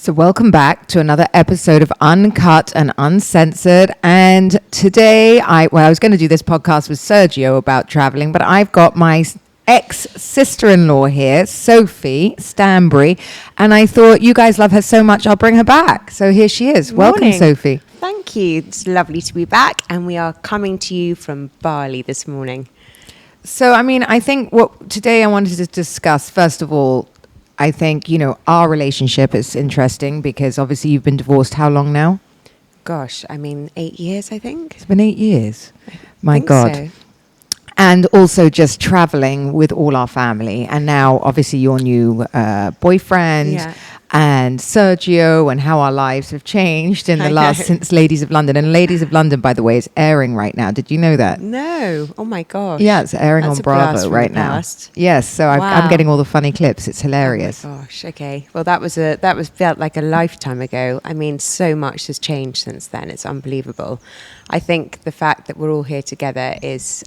So welcome back to another episode of Uncut and Uncensored. And today, I was going to do this podcast with Sergio about traveling, but I've got my ex-sister-in-law here, Sophie Stanbury, and I thought you guys love her so much, I'll bring her back. So here she is. Welcome, Sophie. Thank you. It's lovely to be back, and we are coming to you from Bali this morning. So, I think what today I wanted to discuss, first of all, I think, our relationship is interesting because obviously you've been divorced how long now? Gosh, 8 years, I think. It's been 8 years. My God. So. And also just traveling with all our family. And now, obviously, your new boyfriend and Sergio, and how our lives have changed since Ladies of London. And Ladies of London, by the way, is airing right now. Did you know that? No. Oh, my gosh. Yeah, it's airing on Bravo right now. Yes, so I'm getting all the funny clips. It's hilarious. Oh, my gosh. Okay. Well, that felt like a lifetime ago. So much has changed since then. It's unbelievable. I think the fact that we're all here together is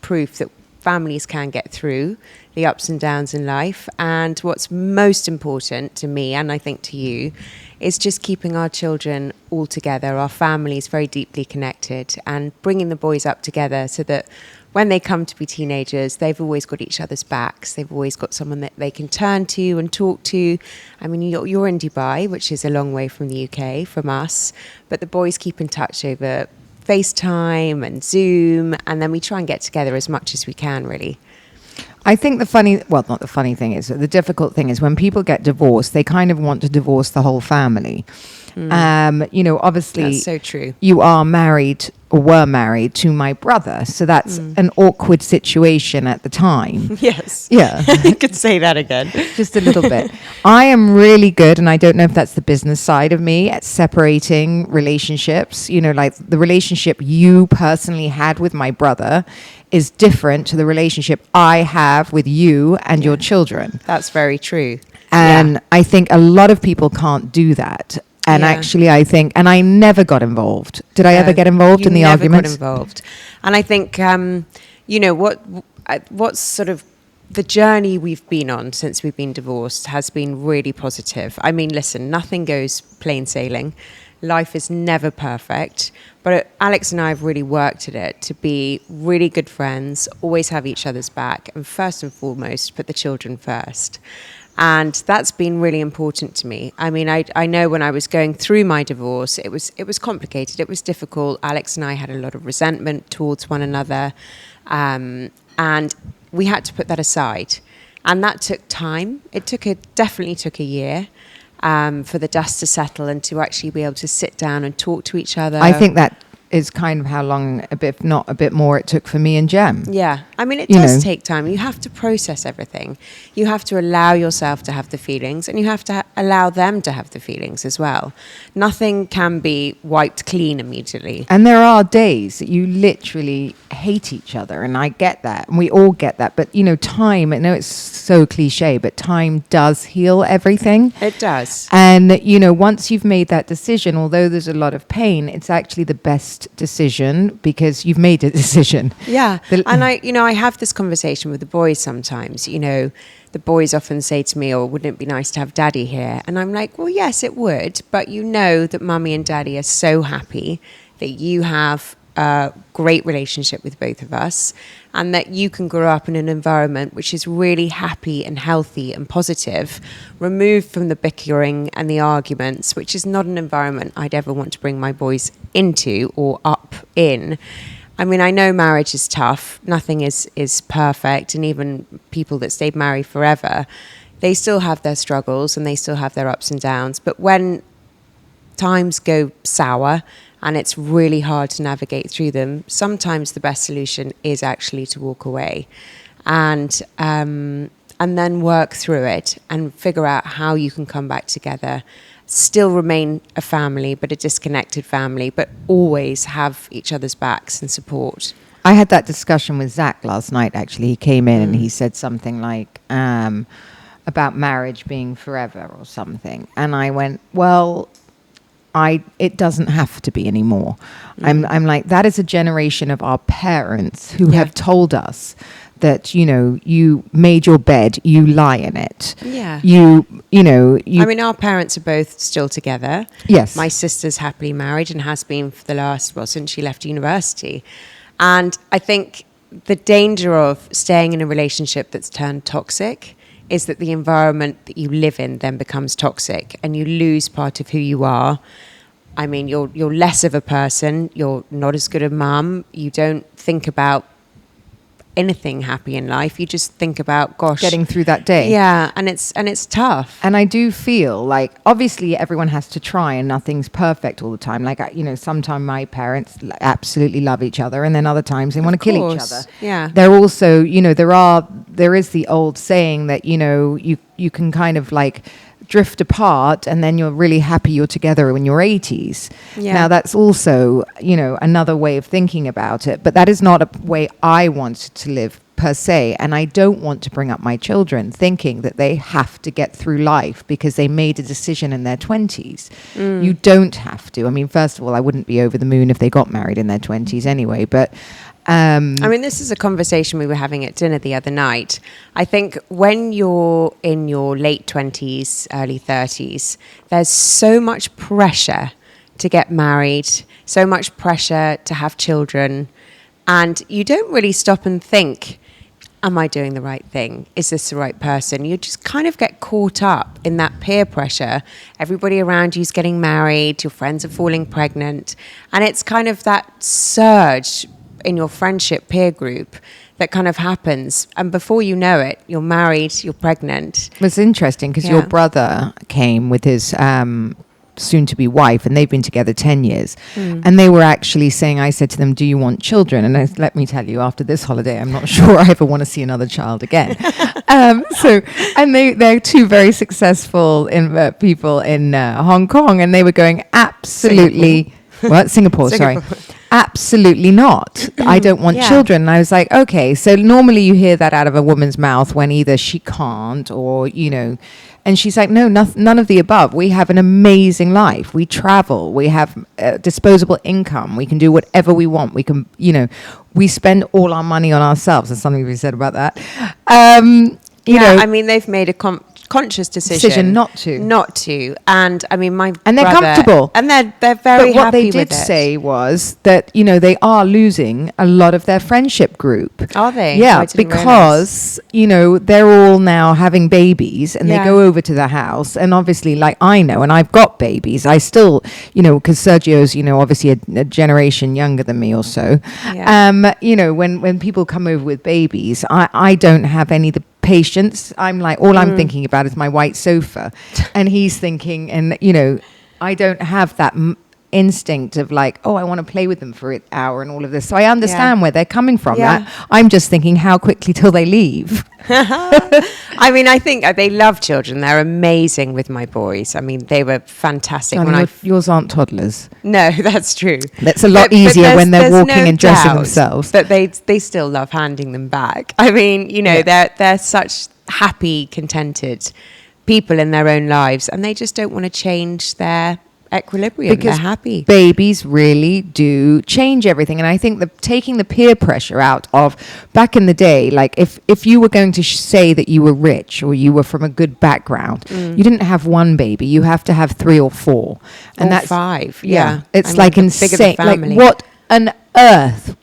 proof that families can get through the ups and downs in life. And what's most important to me, and I think to you, is just keeping our children all together, our families very deeply connected, and bringing the boys up together so that when they come to be teenagers, they've always got each other's backs. They've always got someone that they can turn to and talk to. You're in Dubai, which is a long way from the UK, from us, but the boys keep in touch over FaceTime and Zoom, and then we try and get together as much as we can, really. I think the difficult thing is when people get divorced, they kind of want to divorce the whole family. Obviously, that's so true. You are married or were married to my brother, so that's an awkward situation at the time. Yes. Yeah. You could say that again. Just a little bit. I am really good, and I don't know if that's the business side of me, at separating relationships. Like the relationship you personally had with my brother is different to the relationship I have with you and your children. That's very true. And I think a lot of people can't do that. And actually, I think, and I never got involved. Did I ever get involved in the arguments? You never got involved. And I think, what's sort of the journey we've been on since we've been divorced has been really positive. Listen, nothing goes plain sailing. Life is never perfect. But Alex and I have really worked at it to be really good friends, always have each other's back, and first and foremost, put the children first. And that's been really important to me. I know when I was going through my divorce, it was complicated. It was difficult. Alex and I had a lot of resentment towards one another. And we had to put that aside. And that took time. It definitely took a year for the dust to settle and to actually be able to sit down and talk to each other. I think that is kind of how long, if not a bit more, it took for me and Jem. Yeah. It does take time. You have to process everything. You have to allow yourself to have the feelings, and you have to allow them to have the feelings as well. Nothing can be wiped clean immediately. And there are days that you literally hate each other, and I get that, and we all get that. But, time, I know it's so cliche, but time does heal everything. It does. And, once you've made that decision, although there's a lot of pain, it's actually the best decision because you've made a decision. Yeah. And I have this conversation with the boys sometimes. The boys often say to me, wouldn't it be nice to have daddy here? And I'm like, well, yes, it would. But that mummy and daddy are so happy that you have a great relationship with both of us, and that you can grow up in an environment which is really happy and healthy and positive, removed from the bickering and the arguments, which is not an environment I'd ever want to bring my boys into or up in. I know marriage is tough. Nothing is perfect. And even people that stayed married forever, they still have their struggles and they still have their ups and downs. But when times go sour and it's really hard to navigate through them, sometimes the best solution is actually to walk away and then work through it and figure out how you can come back together, still remain a family, but a disconnected family, but always have each other's backs and support. I had that discussion with Zach last night, actually. He came in and he said something like about marriage being forever or something. And I went, well, it doesn't have to be anymore. I'm like, that is a generation of our parents who have told us that, you made your bed, you lie in it. Yeah. You I mean, our parents are both still together. Yes. My sister's happily married and has been for the last, since she left university. And I think the danger of staying in a relationship that's turned toxic is that the environment that you live in then becomes toxic and you lose part of who you are. I mean, you're less of a person. You're not as good a mum. You don't think about anything happy in life. You just think about, gosh, getting through that day. Yeah, and it's tough. And I do feel like, obviously, everyone has to try, and nothing's perfect all the time. Like, sometimes my parents absolutely love each other, and then other times they want to kill each other. Yeah. They're also, there is the old saying that you can kind of like drift apart and then you're really happy you're together in your 80s. Yeah. Now that's also, another way of thinking about it, but that is not a way I want to live per se. And I don't want to bring up my children thinking that they have to get through life because they made a decision in their 20s. You don't have to. I mean, first of all, I wouldn't be over the moon if they got married in their 20s anyway, but I mean, this is a conversation we were having at dinner the other night. I think when you're in your late 20s, early 30s, there's so much pressure to get married, so much pressure to have children, and you don't really stop and think, am I doing the right thing? Is this the right person? You just kind of get caught up in that peer pressure. Everybody around you is getting married, your friends are falling pregnant, and it's kind of that surge in your friendship peer group that kind of happens, and before you know it, you're married, you're pregnant. It was interesting because your brother came with his soon-to-be wife, and they've been together 10 years. And they were actually saying, I said to them, do you want children? And let me tell you, after this holiday, I'm not sure I ever want to see another child again. And they're two very successful people in Hong Kong, and they were going, absolutely... Singapore, sorry. Absolutely not. I don't want children. And I was like, okay, so normally you hear that out of a woman's mouth when either she can't or, and she's like, no, none of the above. We have an amazing life. We travel. We have disposable income. We can do whatever we want. We can, we spend all our money on ourselves. There's something to be said about that. I mean, they've made a conscious decision not to, and I mean they're comfortable, and they're very but what happy they did with it. say was that they are losing a lot of their friendship group. Are they? Yeah, because they're all now having babies, and they go over to the house, and obviously, like I know, and I've got babies. I still, because Sergio's obviously a generation younger than me or so. When people come over with babies, I don't have any of the patience. I'm like, all I'm thinking about is my white sofa, and he's thinking, and I don't have that instinct of like, oh, I want to play with them for an hour and all of this. So I understand where they're coming from. That I'm just thinking, how quickly till they leave? I mean, I think they love children. They're amazing with my boys. I mean, they were fantastic. Yours aren't toddlers. No, that's true. That's a lot easier when they're walking and dressing themselves. But they still love handing them back. I mean, they're such happy, contented people in their own lives, and they just don't want to change their equilibrium. Because they're happy. Babies really do change everything. And I think that taking the peer pressure out of back in the day, like if you were going to say that you were rich or you were from a good background, you didn't have one baby, you have to have 3 or 4. And or that's 5. It's like insane. Like, what on earth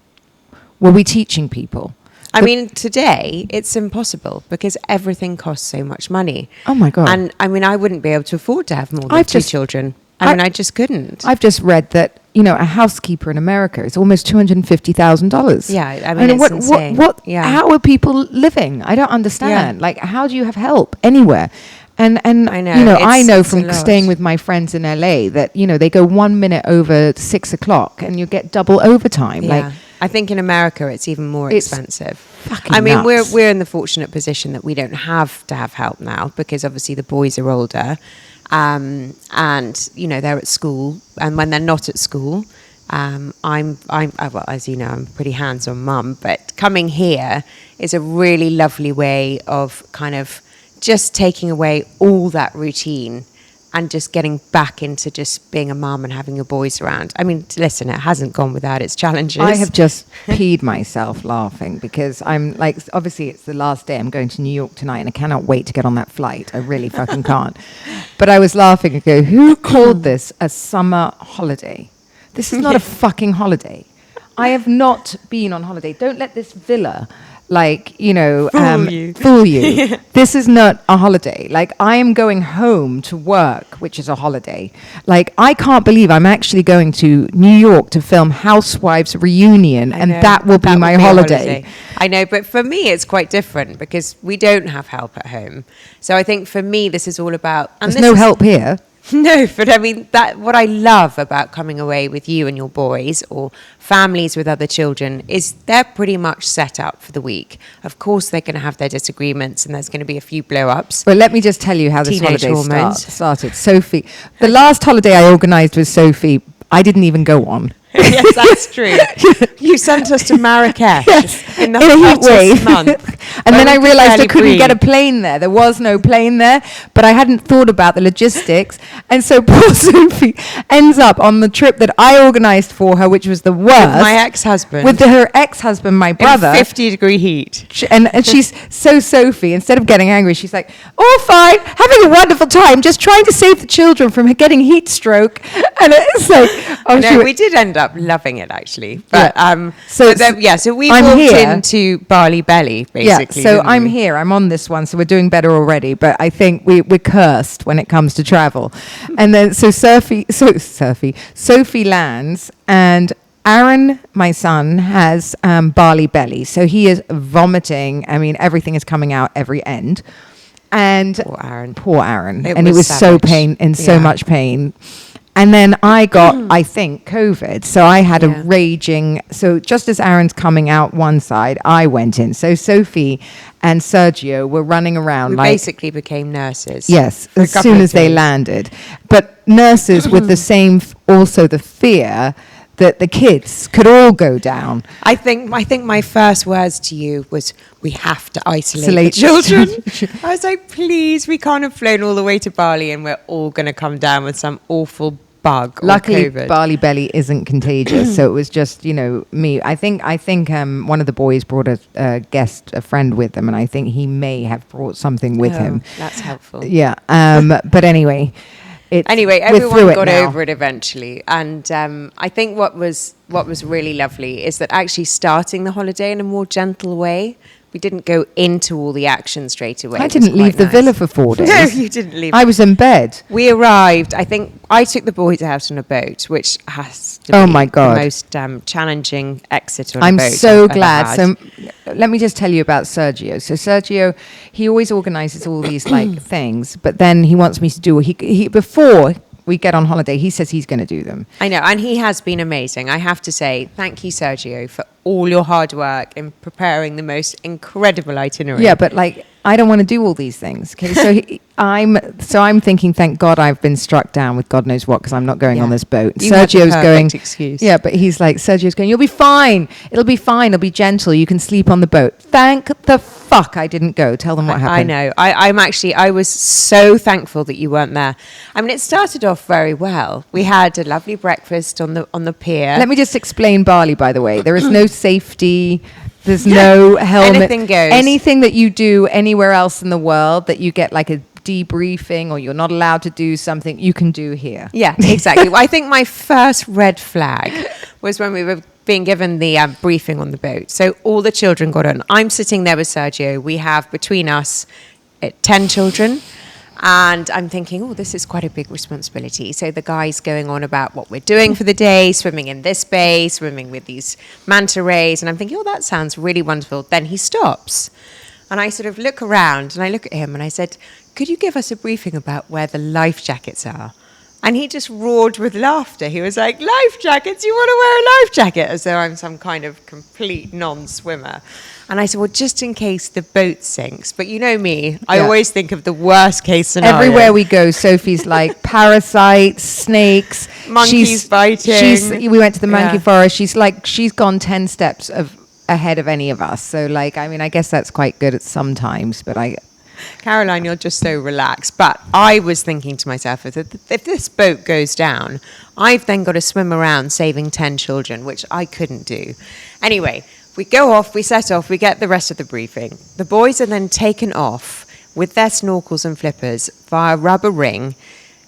were we teaching people? I mean, today it's impossible because everything costs so much money. Oh my God. And I mean, I wouldn't be able to afford to have more than 2 children. I just couldn't. I've just read that, a housekeeper in America is almost $250,000. Yeah, I mean, it's insane. How are people living? I don't understand. Like, how do you have help anywhere? And I know, I know from staying with my friends in LA that, they go 1 minute over 6 o'clock and you get double overtime. Yeah. Like, I think in America it's even more expensive. I mean, we're in the fortunate position that we don't have to have help now because obviously the boys are older. And they're at school, and when they're not at school, well, as you know, I'm a pretty hands-on mum, but coming here is a really lovely way of kind of just taking away all that routine and just getting back into just being a mum and having your boys around. I mean, listen, it hasn't gone without its challenges. I have just peed myself laughing because I'm like, obviously it's the last day. I'm going to New York tonight and I cannot wait to get on that flight. I really fucking can't. But I was laughing and go, who called this a summer holiday? This is not a fucking holiday. I have not been on holiday. Don't let this villa fool you. This is not a holiday. Like, I am going home to work, which is a holiday. Like, I can't believe I'm actually going to New York to film Housewives Reunion, and that will be my holiday. I know, but for me, it's quite different because we don't have help at home. So I think for me, this is all about... And there's no help here. No, but I mean, that what I love about coming away with you and your boys or families with other children is they're pretty much set up for the week. Of course, they're going to have their disagreements and there's going to be a few blow-ups. Well, let me just tell you how this Teenage holiday started. Sophie, the last holiday I organised with Sophie, I didn't even go on. Yes, that's true. You sent us to Marrakesh in the heat wave month. And then I realised I couldn't get a plane there. There was no plane there, but I hadn't thought about the logistics. And so poor Sophie ends up on the trip that I organised for her, which was the worst. With my ex-husband. With her ex-husband, my brother. In 50-degree heat. And she's so Sophie, instead of getting angry, she's like, oh, fine, having a wonderful time, just trying to save the children from getting heat stroke. And it's like... Oh, no, we did end up loving it, actually. But so we walked into Barley Belly, basically. So I'm here. I'm on this one, so we're doing better already. But I think we're cursed when it comes to travel. And then Sophie lands, and Aaron, my son, has Barley Belly, so he is vomiting. I mean, everything is coming out every end. And poor Aaron, and it was so much pain. And then I got, I think, COVID. So I had a raging... So just as Aaron's coming out one side, I went in. So Sophie and Sergio were running around. We basically became nurses. Yes, as soon as they landed. But nurses with the same, also the fear that the kids could all go down. I think my first words to you was, we have to isolate the children. I was like, please, we can't have flown all the way to Bali and we're all going to come down with some awful bug. Luckily, COVID. Barley Belly isn't contagious, so it was just me. I think one of the boys brought a friend with them, and I think he may have brought something with him. That's helpful. Yeah, but anyway. Everyone got over it eventually, and I think what was really lovely is that actually starting the holiday in a more gentle way. We didn't go into all the action straight away. I didn't leave the villa for 4 days. No, you didn't leave. I was in bed. We arrived. I think I took the boys out on a boat, which has to be the most challenging exit on a boat. I'm so glad. So let me just tell you about Sergio. So Sergio, he always organises all these things, but then he wants me to do he before we get on holiday, he says he's going to do them. I know, and he has been amazing. I have to say, thank you, Sergio, for all your hard work in preparing the most incredible itinerary. Yeah, but I don't want to do all these things. Okay, so I'm thinking, thank God I've been struck down with God knows what because I'm not going on this boat. You Sergio's going. Excuse. Yeah, but Sergio's going. You'll be fine. It'll be fine. It'll be gentle. You can sleep on the boat. Thank the fuck I didn't go. Tell them what happened. I know. I was so thankful that you weren't there. I mean, it started off very well. We had a lovely breakfast on the pier. Let me just explain Bali, by the way. There is no safety. There's no helmet. Anything goes. Anything that you do anywhere else in the world that you get like a debriefing or you're not allowed to do something, you can do here. Yeah, exactly. I think my first red flag was when we were being given the briefing on the boat. So all the children got on. I'm sitting there with Sergio. We have between us 10 children. And I'm thinking, oh, this is quite a big responsibility. So the guy's going on about what we're doing for the day, swimming in this bay, swimming with these manta rays. And I'm thinking, oh, that sounds really wonderful. Then he stops. And I sort of look around and I look at him and I said, could you give us a briefing about where the life jackets are? And he just roared with laughter. He was like, life jackets? You want to wear a life jacket? As though I'm some kind of complete non-swimmer. And I said, well, just in case the boat sinks. But you know me, I always think of the worst case scenario. Everywhere we go, Sophie's like parasites, snakes. Monkeys biting. We went to the monkey forest. She's gone 10 steps ahead of any of us. So I guess that's quite good at sometimes. But Caroline, you're just so relaxed. But I was thinking to myself, if this boat goes down, I've then got to swim around saving 10 children, which I couldn't do. Anyway, we go off, we set off, we get the rest of the briefing. The boys are then taken off with their snorkels and flippers via rubber ring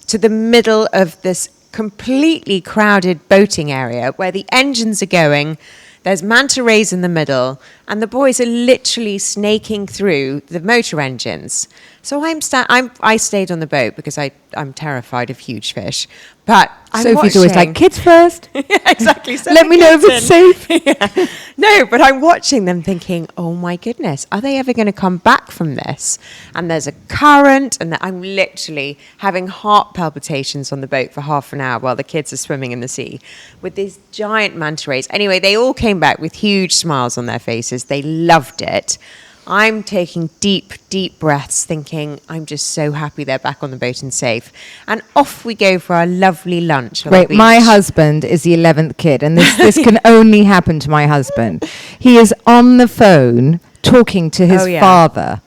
to the middle of this completely crowded boating area where the engines are going. There's manta rays in the middle, and the boys are literally snaking through the motor engines. So I stayed on the boat because I'm terrified of huge fish. But Sophie's always like, kids first. Yeah, exactly. Let me know if it's safe. Yeah. No, but I'm watching them thinking, oh my goodness, are they ever going to come back from this? And there's a current, and I'm literally having heart palpitations on the boat for half an hour while the kids are swimming in the sea with these giant manta rays. Anyway, they all came back with huge smiles on their faces. They loved it. I'm taking deep, deep breaths thinking, I'm just so happy they're back on the boat and safe. And off we go for our lovely lunch. Wait, my husband is the 11th kid, and this can only happen to my husband. He is on the phone talking to his father.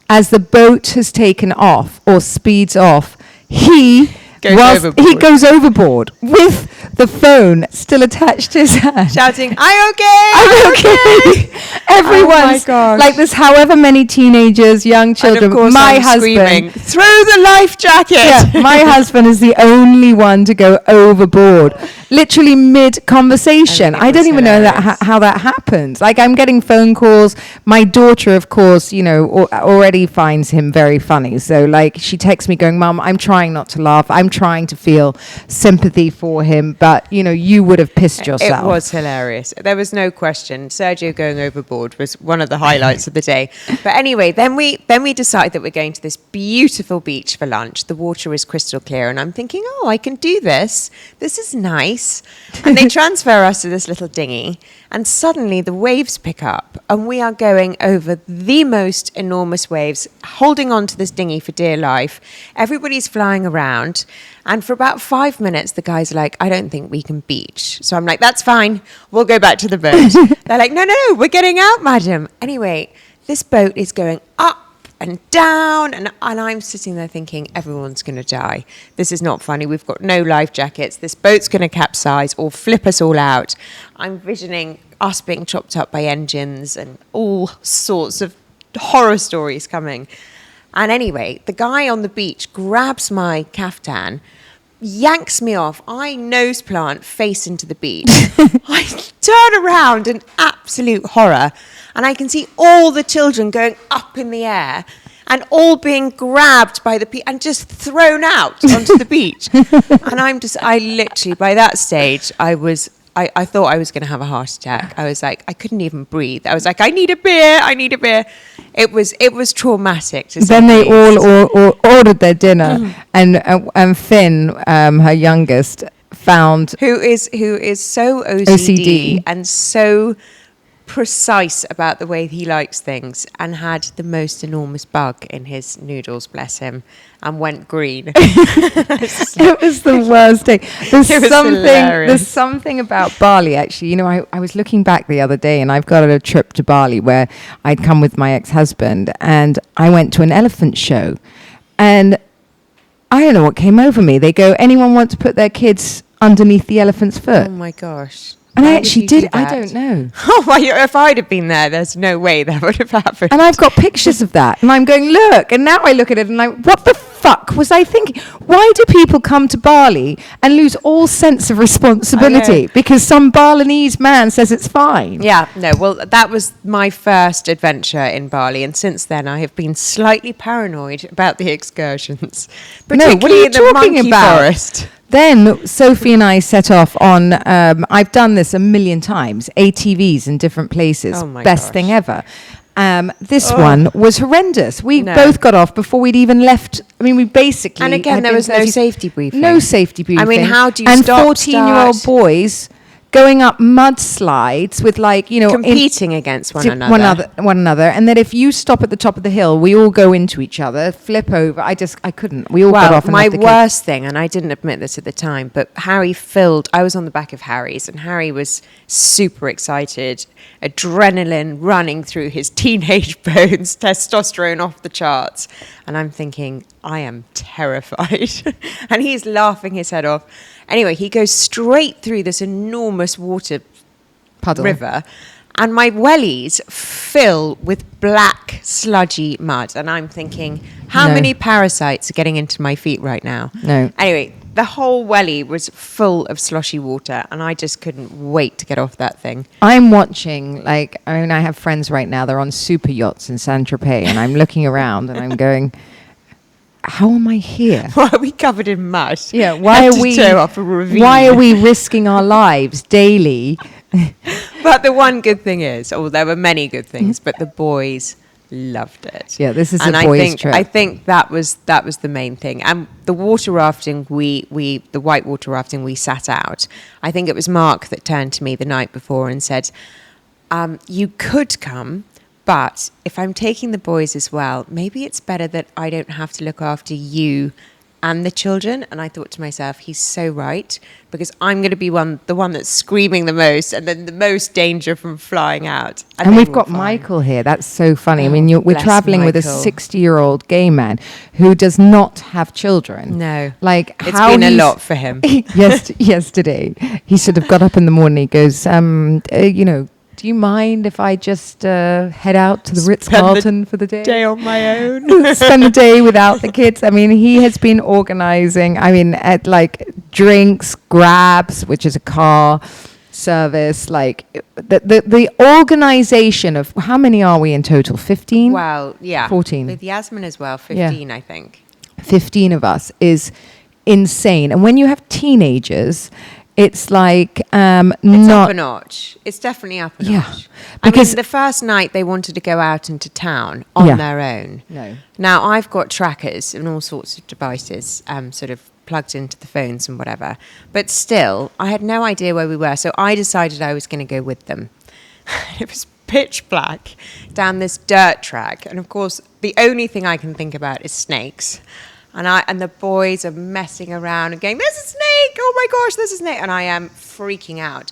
As the boat has taken off or speeds off, he goes overboard with the phone still attached to his hand, shouting, I'm okay. Everyone's like this, however many teenagers, young children. And of course my I'm husband screaming, throw the life jacket. Yeah, my husband is the only one to go overboard, literally mid conversation. I don't even know how that happens. Like, I'm getting phone calls. My daughter, of course, already finds him very funny. So like, she texts me going, Mum, I'm trying not to laugh. I'm trying to feel sympathy for him, but you would have pissed yourself. It was hilarious. There was no question. Sergio going overboard was one of the highlights of the day. But anyway, then we decide that we're going to this beautiful beach for lunch. The water is crystal clear, and I'm thinking, oh, I can do this. This is nice. And they transfer us to this little dinghy, and suddenly the waves pick up, and we are going over the most enormous waves, holding on to this dinghy for dear life. Everybody's flying around. And for about 5 minutes, the guys are like, I don't think we can beach. So I'm like, that's fine. We'll go back to the boat. They're like, no, we're getting out, madam. Anyway, this boat is going up and down. And I'm sitting there thinking, everyone's going to die. This is not funny. We've got no life jackets. This boat's going to capsize or flip us all out. I'm visioning us being chopped up by engines and all sorts of horror stories coming. And anyway, the guy on the beach grabs my caftan, yanks me off. I nose plant face into the beach. I turn around in absolute horror, and I can see all the children going up in the air and all being grabbed by the people and just thrown out onto the beach. And I literally, by that stage, I thought I was going to have a heart attack. I was like, I couldn't even breathe. I was like, I need a beer. It was traumatic to say. Then they all ordered their dinner, and Finn, her youngest, found who is so OCD and so precise about the way he likes things, and had the most enormous bug in his noodles, bless him, and went green. It was the worst day. There's something about Bali, actually. I was looking back the other day, and I've got a trip to Bali where I'd come with my ex-husband, and I went to an elephant show, and I don't know what came over me. They go, anyone want to put their kids underneath the elephant's foot? Oh my gosh. And I actually did. I don't know. Oh, well, if I'd have been there, there's no way that would have happened. And I've got pictures of that. And I'm going, look. And now I look at it and what the fuck was I thinking? Why do people come to Bali and lose all sense of responsibility? Because some Balinese man says it's fine. Yeah, no. Well, that was my first adventure in Bali. And since then, I have been slightly paranoid about the excursions. No, what are you talking about? Forest. Then Sophie and I set off on, I've done this a million times, ATVs in different places. Oh my Best gosh. thing ever. This one was horrendous. We both got off before we'd even left. I mean, we basically... And again, there was no safety briefing. No safety briefing. I mean, how do you and stop, 14-year-old boys going up mudslides with like, you know, competing against one another. And then if you stop at the top of the hill, we all go into each other, flip over. I couldn't. We all got off. And my left the worst thing, and I didn't admit this at the time, but I was on the back of Harry's, and Harry was super excited, adrenaline running through his teenage bones, testosterone off the charts. And I'm thinking, I am terrified. And he's laughing his head off. Anyway, he goes straight through this enormous water puddle river, and my wellies fill with black, sludgy mud. And I'm thinking, how many parasites are getting into my feet right now? No. Anyway, the whole welly was full of sloshy water, and I just couldn't wait to get off that thing. I'm watching, I have friends right now, they're on super yachts in Saint-Tropez, and I'm looking around and I'm going, how am I here? Why are we covered in mud? Yeah, why are we risking our lives daily? But the one good thing is, there were many good things, but the boys loved it. Yeah, this is a boys' trip. I think that was the main thing. And the water rafting, the white water rafting, we sat out. I think it was Mark that turned to me the night before and said, you could come, but if I'm taking the boys as well, maybe it's better that I don't have to look after you and the children. And I thought to myself, he's so right, because I'm going to be the one that's screaming the most and then the most danger from flying out. And we've got Michael here. That's so funny. I mean, we're traveling with a 60-year-old gay man who does not have children. No. Like, it's been a lot for him. Yesterday, he sort of got up in the morning. He goes, do you mind if I just head out to the Ritz-Carlton for the day? Day on my own. Spend the day without the kids. I mean, he has been organizing, at like drinks, grabs, which is a car service, like the organization of, how many are we in total? 15? Well, yeah. 14. With Yasmin as well, 15, I think. 15 of us is insane. And when you have teenagers, it's like it's up a notch. It's definitely up a notch. Because the first night they wanted to go out into town on their own. No. Now I've got trackers and all sorts of devices sort of plugged into the phones and whatever. But still, I had no idea where we were. So I decided I was going to go with them. It was pitch black down this dirt track. And of course, the only thing I can think about is snakes. And the boys are messing around and going, there's a snake! Oh my gosh, there's a snake! And I am freaking out.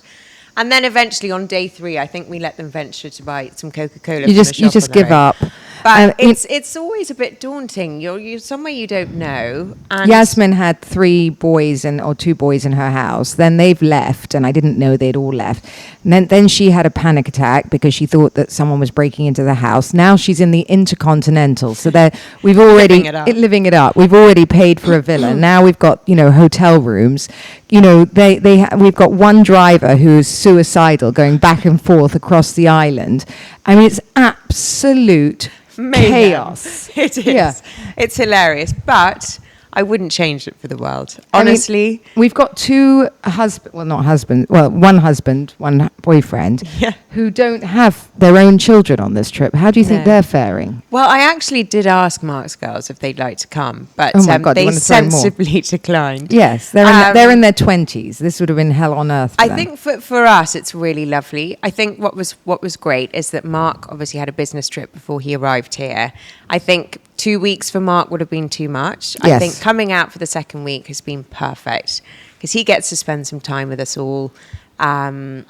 And then eventually on day 3, I think we let them venture to buy some Coca-Cola. You just give up. But it's always a bit daunting. You're somewhere you don't know. And Yasmin had 2 boys in her house. Then they've left, and I didn't know they'd all left. And then she had a panic attack because she thought that someone was breaking into the house. Now she's in the Intercontinental, so we've already living it up. We've already paid for a villa. Now we've got hotel rooms. We've got one driver who's suicidal, going back and forth across the island. I mean, it's absolute chaos. It is. Yeah. It's hilarious, but I wouldn't change it for the world. Honestly. We've got one husband, one boyfriend, who don't have their own children on this trip. How do you think they're faring? Well, I actually did ask Mark's girls if they'd like to come, but they sensibly declined. Yes, they're in their 20s. This would have been hell on earth for them. think for us, it's really lovely. I think what was great is that Mark obviously had a business trip before he arrived here. I think 2 weeks for Mark would have been too much. Yes. I think coming out for the second week has been perfect because he gets to spend some time with us all. And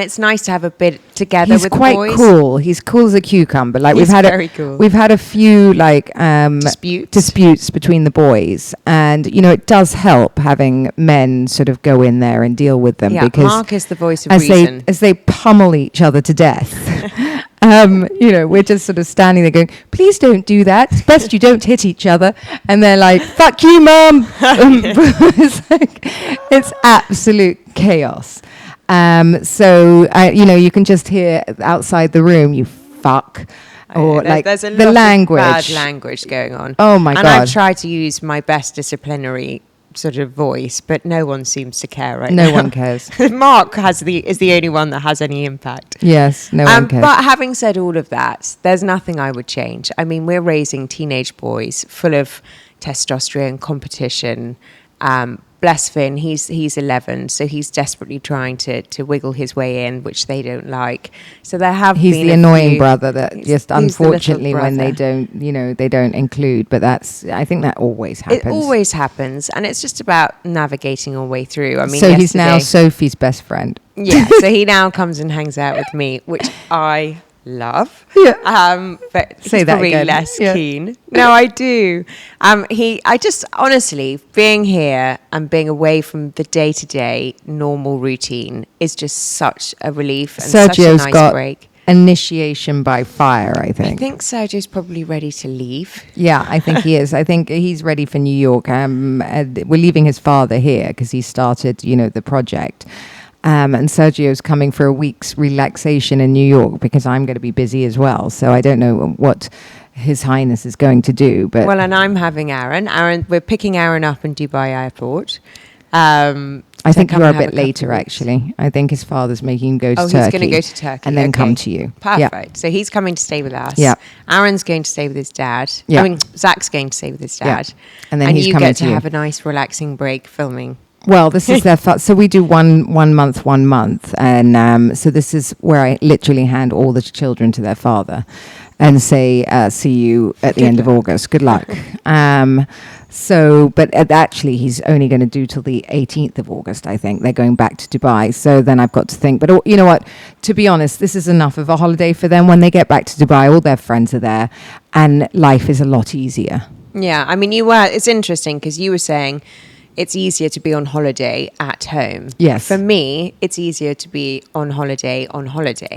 it's nice to have a bit together with the boys. He's quite cool. He's cool as a cucumber. Like He's very cool. We've had a few disputes between the boys, and it does help having men sort of go in there and deal with them because Mark is the voice of reason. As they pummel each other to death. We're just sort of standing there going, please don't do that. It's best you don't hit each other. And they're like, fuck you, Mum. It's absolute chaos. You can just hear outside the room, you fuck. Or there's a the lot language. Of bad language going on. Oh my God. And I've tried to use my best disciplinary sort of voice, but no one seems to care right now. No one cares. Mark is the only one that has any impact. Yes, no one cares. But having said all of that, there's nothing I would change. I mean, we're raising teenage boys full of testosterone, competition, bless Finn, he's 11, so he's desperately trying to wiggle his way in, which they don't like. So there have He's been the annoying brother that just he's unfortunately when they brother. don't, they don't include. But I think that always happens. It always happens, and it's just about navigating our way through. I mean, so he's now Sophie's best friend. Yeah, so he now comes and hangs out with me, which I love. Yeah. But Say he's that probably again. less Yeah. keen. No, I do. I just honestly being here and being away from the day-to-day normal routine is just such a relief and such a Sergio's nice got break. initiation by fire, I I think. think Sergio's probably ready to leave. Yeah, I think he is. I think he's ready for New York. We're leaving his father here because he started, the project. And Sergio's coming for a week's relaxation in New York because I'm going to be busy as well. So I don't know what His Highness is going to do. But Well, and I'm having Aaron. We're picking Aaron up in Dubai Airport. I think you're a bit later, actually. I think his father's making him go to Turkey. He's going to go to Turkey. And then come to you. Perfect. Yeah. So he's coming to stay with us. Yeah. Aaron's going to stay with his dad. Yeah. I mean, Zach's going to stay with his dad. Yeah. And then he's you coming get to to you. have a nice, relaxing break filming. Well, this is their so we do one month, and so this is where I literally hand all the children to their father, and say, "See you at the end of August. Good luck." But actually, he's only going to do till the 18th of August. I think they're going back to Dubai. So then I've got to think. But you know what? To be honest, this is enough of a holiday for them. When they get back to Dubai, all their friends are there, and life is a lot easier. Yeah, I mean, it's interesting because you were saying it's easier to be on holiday at home. Yes. For me, it's easier to be on holiday.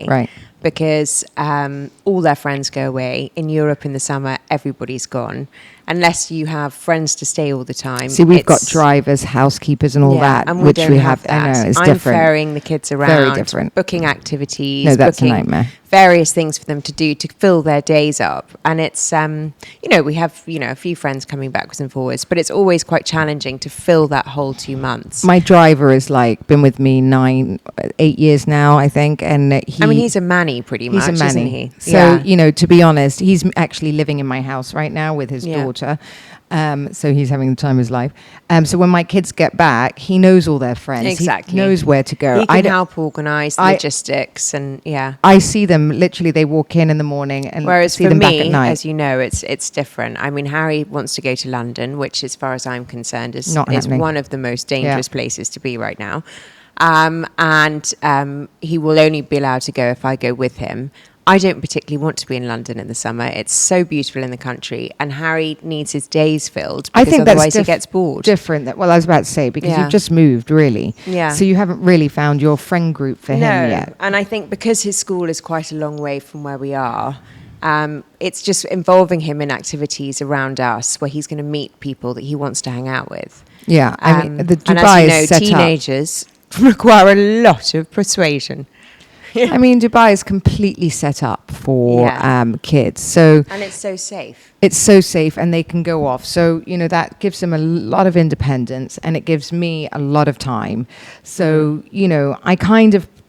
Right. Because all their friends go away. In Europe in the summer, everybody's gone. Unless you have friends to stay all the time. See, we've got drivers, housekeepers, and all that, and which don't we have. that. I know it's I'm different. ferrying the kids around. Very different. Booking activities. No, that's a booking nightmare. Various things for them to do to fill their days up. And it's, we have, a few friends coming backwards and forwards, but it's always quite challenging to fill that whole 2 months. My driver is been with me 8 years now, I think, and he's a manny pretty much, he's a manny. isn't he? So, to be honest, he's actually living in my house right now with his daughter. So he's having the time of his life. So when my kids get back, he knows all their friends. Exactly. He knows where to go. He can help organise logistics and I see them, literally, they walk in the morning and see them back at night. As you know, it's different. I mean, Harry wants to go to London, which as far as I'm concerned is one of the most dangerous places to be right now. And he will only be allowed to go if I go with him. I don't particularly want to be in London in the summer. It's so beautiful in the country, and Harry needs his days filled because otherwise he gets bored. Different. I was about to say, because you've just moved, really. Yeah. So you haven't really found your friend group for him yet. And I think because his school is quite a long way from where we are, it's just involving him in activities around us where he's going to meet people that he wants to hang out with. Yeah. I mean, the Dubai and as you know, is set teenagers require a lot of persuasion. I mean, Dubai is completely set up for kids. And it's so safe. It's so safe, and they can go off. So, that gives them a lot of independence, and it gives me a lot of time. So,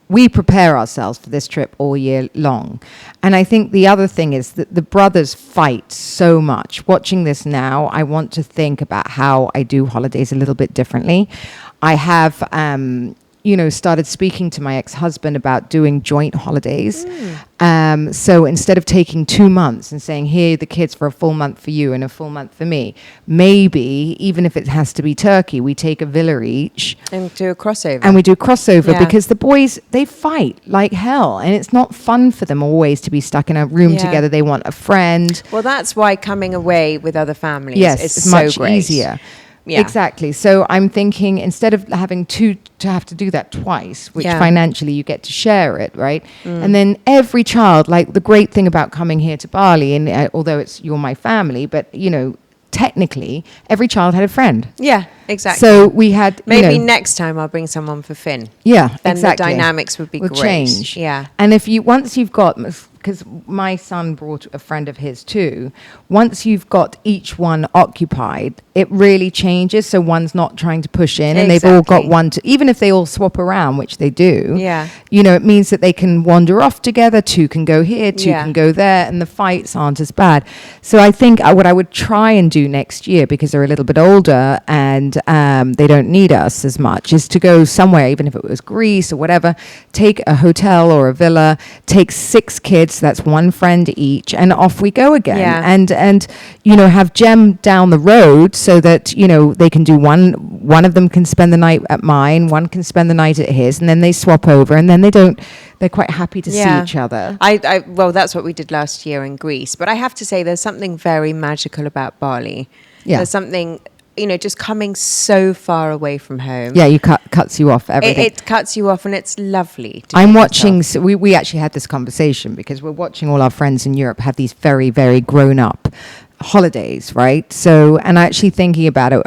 we prepare ourselves for this trip all year long. And I think the other thing is that the brothers fight so much. Watching this now, I want to think about how I do holidays a little bit differently. I have started speaking to my ex-husband about doing joint holidays. So instead of taking 2 months and saying, here are the kids for a full month for you and a full month for me, maybe, even if it has to be Turkey, we take a villa each. And do a crossover. And we do crossover because the boys, they fight like hell. And it's not fun for them always to be stuck in a room together. They want a friend. Well, that's why coming away with other families is so much great. Easier. Yeah. Exactly. So I'm thinking instead of having to have to do that twice, which financially you get to share it, right? And then every child, the great thing about coming here to Bali, and although you're my family, but technically every child had a friend. Yeah, exactly. So we had maybe next time I'll bring someone for Finn. Yeah, then exactly. the dynamics would be great. Change. Yeah. And once you've got, because my son brought a friend of his too, once you've got each one occupied, it really changes. So one's not trying to push in, and they've all got one to, even if they all swap around, which they do, it means that they can wander off together. Two can go here, two can go there, and the fights aren't as bad. So I think what I would try and do next year, because they're a little bit older and they don't need us as much, is to go somewhere, even if it was Greece or whatever, take a hotel or a villa, take 6 kids, that's 1 friend each, and off we go again. Yeah. And you know, have Jem down the road so that, you know, they can do one of them can spend the night at mine, one can spend the night at his, and then they swap over, and then they're quite happy to see each other. Well, that's what we did last year in Greece. But I have to say, there's something very magical about Bali. Yeah. There's something, you know, just coming so far away from home. Yeah, you cuts you off everything. It cuts you off, and it's lovely. I'm watching. So we actually had this conversation because we're watching all our friends in Europe have these very, very grown up holidays, right? So, and actually thinking about it,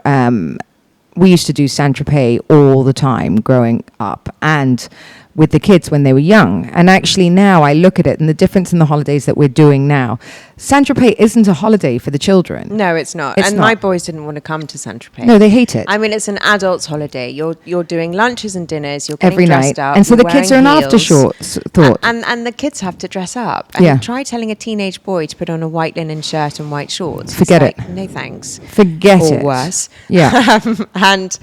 we used to do Saint-Tropez all the time growing up, and with the kids when they were young. And actually now I look at it and the difference in the holidays that we're doing now. Saint-Tropez isn't a holiday for the children. No, it's not. It's and not. my boys didn't want to come to Saint-Tropez. No, they hate it. I mean, it's an adult's holiday. You're doing lunches and dinners. You're getting Every dressed night. up. And so the you're kids are an wearing afterthought. And the kids have to dress up. And Yeah. try telling a teenage boy to put on a white linen shirt and white shorts. Forget It's it. like, no thanks. Forget or it. worse. Yeah. And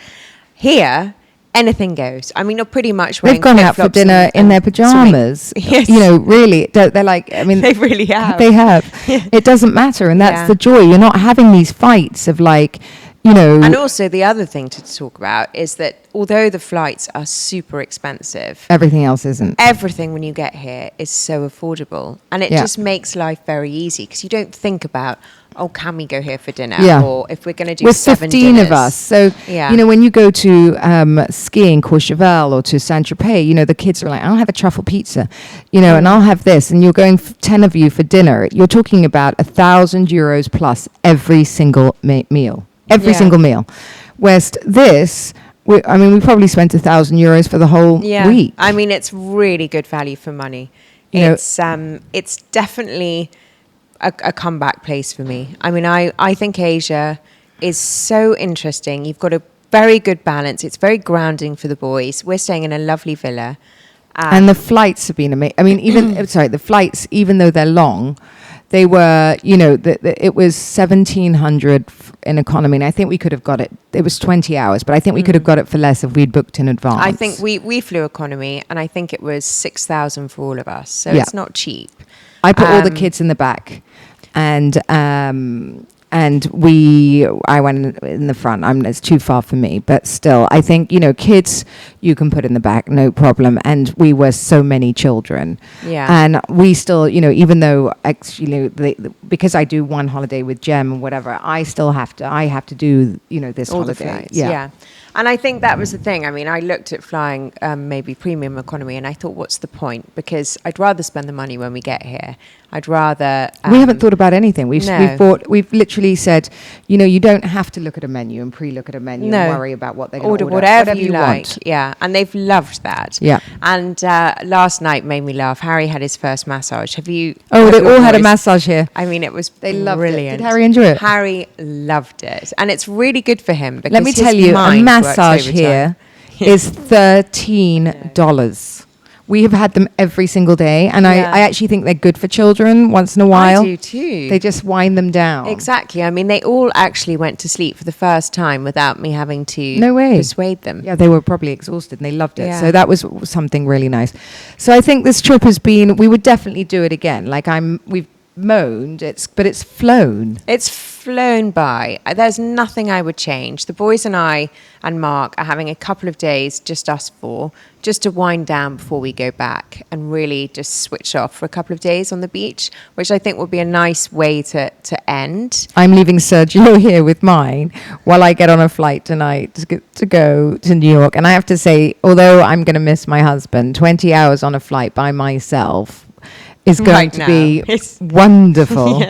here, anything goes. I mean, you're pretty much wearing They've gone out for flip-flops dinner in their swimming. pajamas. Yes. You know, really. They're like, I mean, They really have. They have. It doesn't matter. And that's Yeah. the joy. You're not having these fights of like, you know. And also the other thing to talk about is that although the flights are super expensive, everything else isn't. everything when you get here is so affordable. And it Yeah. just makes life very easy because you don't think about, oh, can we go here for dinner? Yeah. Or if we're going to do We're 7 15 dinners. of us. So, Yeah. you know, when you go to skiing, Courchevel or to Saint-Tropez, you know, the kids are like, I'll have a truffle pizza, you know, and I'll have this. And you're going 10 of you for dinner. You're talking about €1,000 plus every single meal. Every Yeah. single meal. Whereas this, we probably spent €1,000 for the whole week. I mean, it's really good value for money. You know- It's definitely a comeback place for me. I mean, I think Asia is so interesting. You've got a very good balance. It's very grounding for the boys. We're staying in a lovely villa. And the flights have been amazing. I mean, the flights, even though they're long, they were, you know, it was 1,700 in economy. And I think we could have got it. It was 20 hours, but I think we could have got it for less if we'd booked in advance. I think we flew economy, and I think it was 6,000 for all of us. So Yeah. it's not cheap. I put all the kids in the back, and I went in the front. It's too far for me, but still, I think, you know, kids you can put in the back, no problem. And we were so many children, Yeah. and we still, you know, even though because I do one holiday with Jem and whatever, I have to do, you know, this All the holiday. flights, yeah. And I think that was the thing. I mean, I looked at flying maybe premium economy, and I thought, what's the point? Because I'd rather spend the money when we get here. I'd rather... We haven't thought about anything. No. We've literally said, you know, you don't have to look at a menu and pre-look at a menu and worry about what they're going to order. Whatever you like. want. Yeah, and they've loved that. Yeah. And last night made me laugh. Harry had his first massage. Have you... Oh, they your all had a boys- massage here. I mean, it was They loved it. brilliant. Did Harry enjoy it? Harry loved it. And it's really good for him because Let me his tell you, a mind works massage overtime. here is $13. We have had them every single day, and Yeah. I actually think they're good for children once in a while. I do too. They just wind them down. Exactly. I mean, they all actually went to sleep for the first time without me having to No way. persuade them. Yeah, they were probably exhausted and they loved it. Yeah. So that was something really nice. So I think this trip has been, we would definitely do it again. Like we've moaned, but it's flown. It's flown by. There's nothing I would change. The boys and I and Mark are having a couple of days, just us four, just to wind down before we go back and really just switch off for a couple of days on the beach, which I think would be a nice way to end. I'm leaving Sergio here with mine while I get on a flight tonight to go to New York. And I have to say, although I'm going to miss my husband, 20 hours on a flight by myself is going Right to now. be It's- wonderful.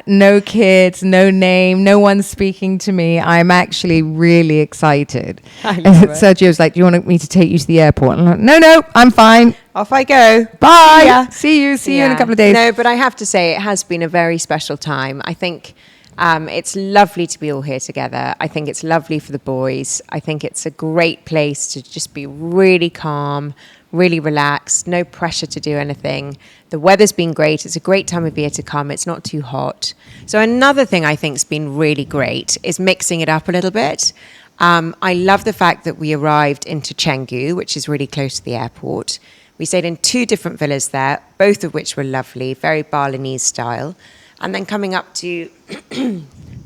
No kids, no name, no one speaking to me. I'm actually really excited. I love it. Sergio's like, do you want me to take you to the airport? And I'm like, no, I'm fine. Off I go. Bye. Yeah. See you in a Yeah. couple of days. No, but I have to say it has been a very special time. I think it's lovely to be all here together. I think it's lovely for the boys. I think it's a great place to just be really calm, really relaxed, no pressure to do anything. The weather's been great. It's a great time of year to come. It's not too hot. So another thing I think's been really great is mixing it up a little bit. I love the fact that we arrived into Canggu, which is really close to the airport. We stayed in 2 different villas there, both of which were lovely, very Balinese style. And then coming up to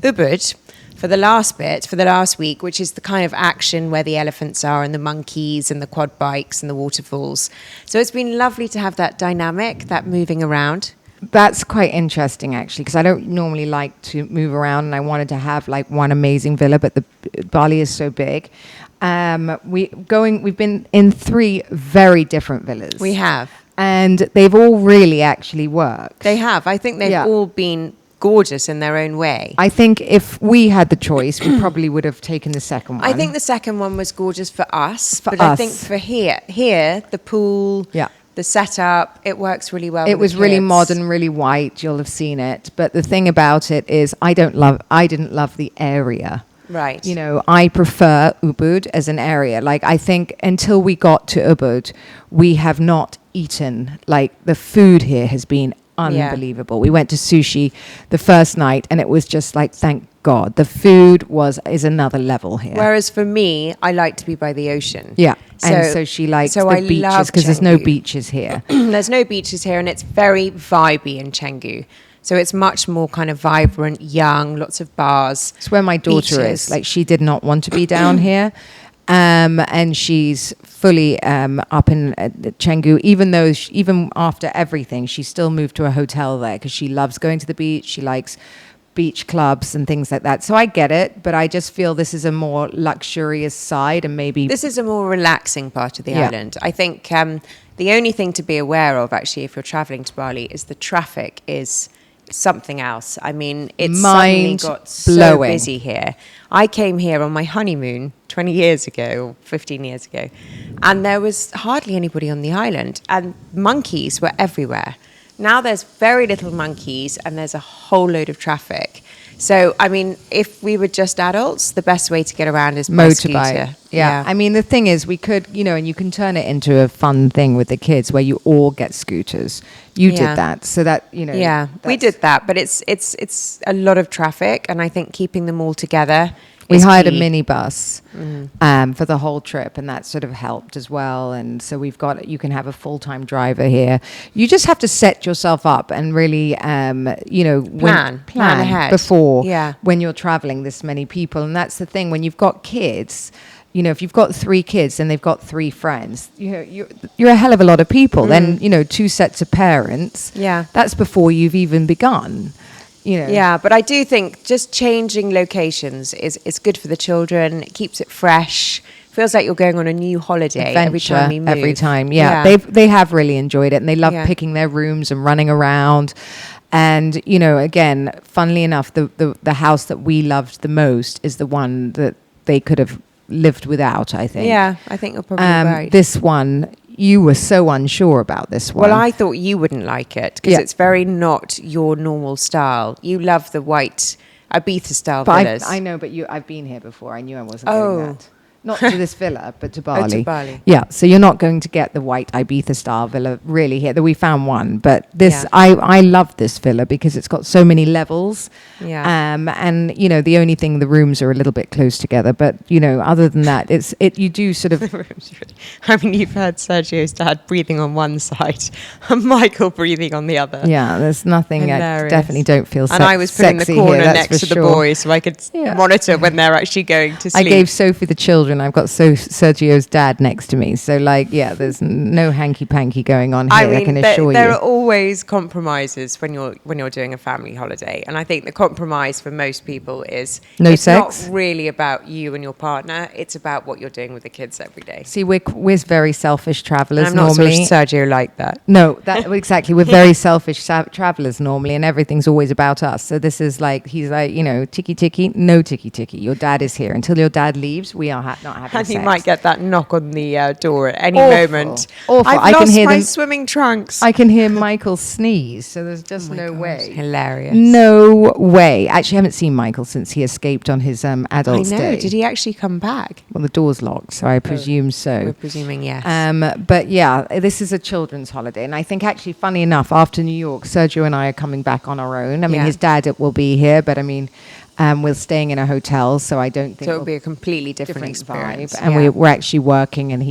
Ubud for the last week, which is the kind of action where the elephants are and the monkeys and the quad bikes and the waterfalls. So it's been lovely to have that dynamic, that moving around. That's quite interesting, actually, because I don't normally like to move around, and I wanted to have like one amazing villa, but the Bali is so big. We've been in 3 very different villas. We have. And they've all really actually worked. They have. I think they've all been gorgeous in their own way. I think if we had the choice, we probably would have taken the second one. I think the second one was gorgeous for us. For but us. I think for here, the pool, the setup, it works really well. It was with really kids. modern, really white. You'll have seen it. But the thing about it is I didn't love the area. Right. You know, I prefer Ubud as an area. Like, I think until we got to Ubud, we have not eaten. Like, the food here has been unbelievable. We went to sushi the first night, and it was just like, thank God. The food is another level here. Whereas for me, I like to be by the ocean. Yeah. And so she likes the beaches, because there's no beaches here. There's no beaches here, and it's very vibey in Canggu. So it's much more kind of vibrant, young, lots of bars. It's where my daughter is. Like, she did not want to be down here. And she's fully up in Canggu, even though even after everything, she still moved to a hotel there because she loves going to the beach. She likes beach clubs and things like that. So I get it, but I just feel this is a more luxurious side, and maybe this is a more relaxing part of the island. I think the only thing to be aware of, actually, if you're traveling to Bali, is the traffic is something else. I mean, it's suddenly got so busy here. I came here on my honeymoon 20 years ago, 15 years ago, and there was hardly anybody on the island, and monkeys were everywhere. Now there's very little monkeys, and there's a whole load of traffic. So, I mean, if we were just adults, the best way to get around is by scooter. Yeah. I mean, the thing is, we could, and you can turn it into a fun thing with the kids where you all get scooters. You did that. So that, Yeah, we did that. But it's a lot of traffic. And I think keeping them all together. We hired a minibus for the whole trip, and that sort of helped as well. And so you can have a full-time driver here. You just have to set yourself up and really, plan ahead before when you're traveling this many people. And that's the thing, when you've got kids, if you've got 3 kids and they've got 3 friends, you're a hell of a lot of people. Then, 2 sets of parents. Yeah. That's before you've even begun. Yeah, but I do think just changing locations is good for the children. It keeps it fresh. Feels like you're going on a new holiday every time you move. Every time, They have really enjoyed it, and they love picking their rooms and running around. And, again, funnily enough, the house that we loved the most is the one that they could have lived without, I think. Yeah, I think you're probably right. This one, you were so unsure about this one. Well, I thought you wouldn't like it because it's very not your normal style. You love the white Ibiza style villas. I know, but I've been here before. I knew I wasn't getting that. Not to this villa, but to Bali. To Bali. Yeah, so you're not going to get the white Ibiza style villa really here. We found one, but this I love this villa because it's got so many levels. Yeah. And the only thing, the rooms are a little bit close together, but other than that, you do sort of. I mean, you've heard Sergio's dad breathing on one side and Michael breathing on the other. Yeah, there's nothing. I definitely don't feel. And I was put in the corner next to the boys so I could monitor when they're actually going to sleep. I gave Sophie the children. I've got Sergio's dad next to me. So, there's no hanky-panky going on here, I can assure you. There are always compromises when you're doing a family holiday. And I think the compromise for most people is it's sex? Not really about you and your partner. It's about what you're doing with the kids every day. See, we're very selfish travelers and I'm not normally. sure Sergio like that. No, exactly. We're very selfish travelers normally, and everything's always about us. So this is he's like, tiki-tiki, no tiki-tiki. Your dad is here. Until your dad leaves, we are not having and sex. You might get that knock on the door at any moment. Awful. I've lost my swimming trunks. I can hear Michael sneeze, so there's just no way. Hilarious. No way. Actually, I haven't seen Michael since he escaped on his adult I know. day. Did he actually come back? Well, the door's locked, so I presume so. We're presuming yes. But this is a children's holiday, and I think actually, funny enough, after New York, Sergio and I are coming back on our own. I mean, his dad will be here, but I mean, We're staying in a hotel, so I don't think So it'll be a completely different experience. vibe. And we're actually working, and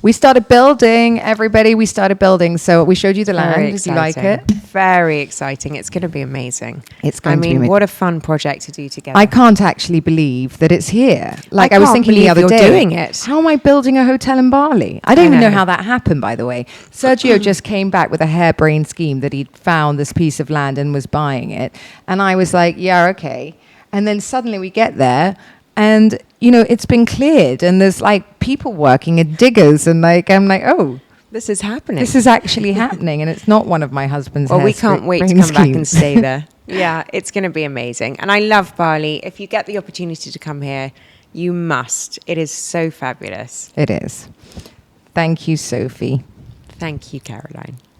we started building, everybody. We started building. So we showed you the land. Did you like it? Very exciting. It's going to be amazing. It's going to be amazing. What a fun project to do together. I can't actually believe that it's here. Like I was can't thinking the other believe day, you're doing it. how am I building a hotel in Bali? I don't even know know. how that happened, by the way. Sergio just came back with a harebrained scheme that he'd found this piece of land and was buying it. And I was like, yeah, okay. And then suddenly we get there and, it's been cleared and there's like people working and diggers and I'm like, oh, this is happening. this is actually happening. And it's not one of my husband's Well, we can't wait to harebrained come back and schemes. stay there. Yeah, it's going to be amazing. And I love Bali. If you get the opportunity to come here, you must. It is so fabulous. It is. Thank you, Sophie. Thank you, Caroline.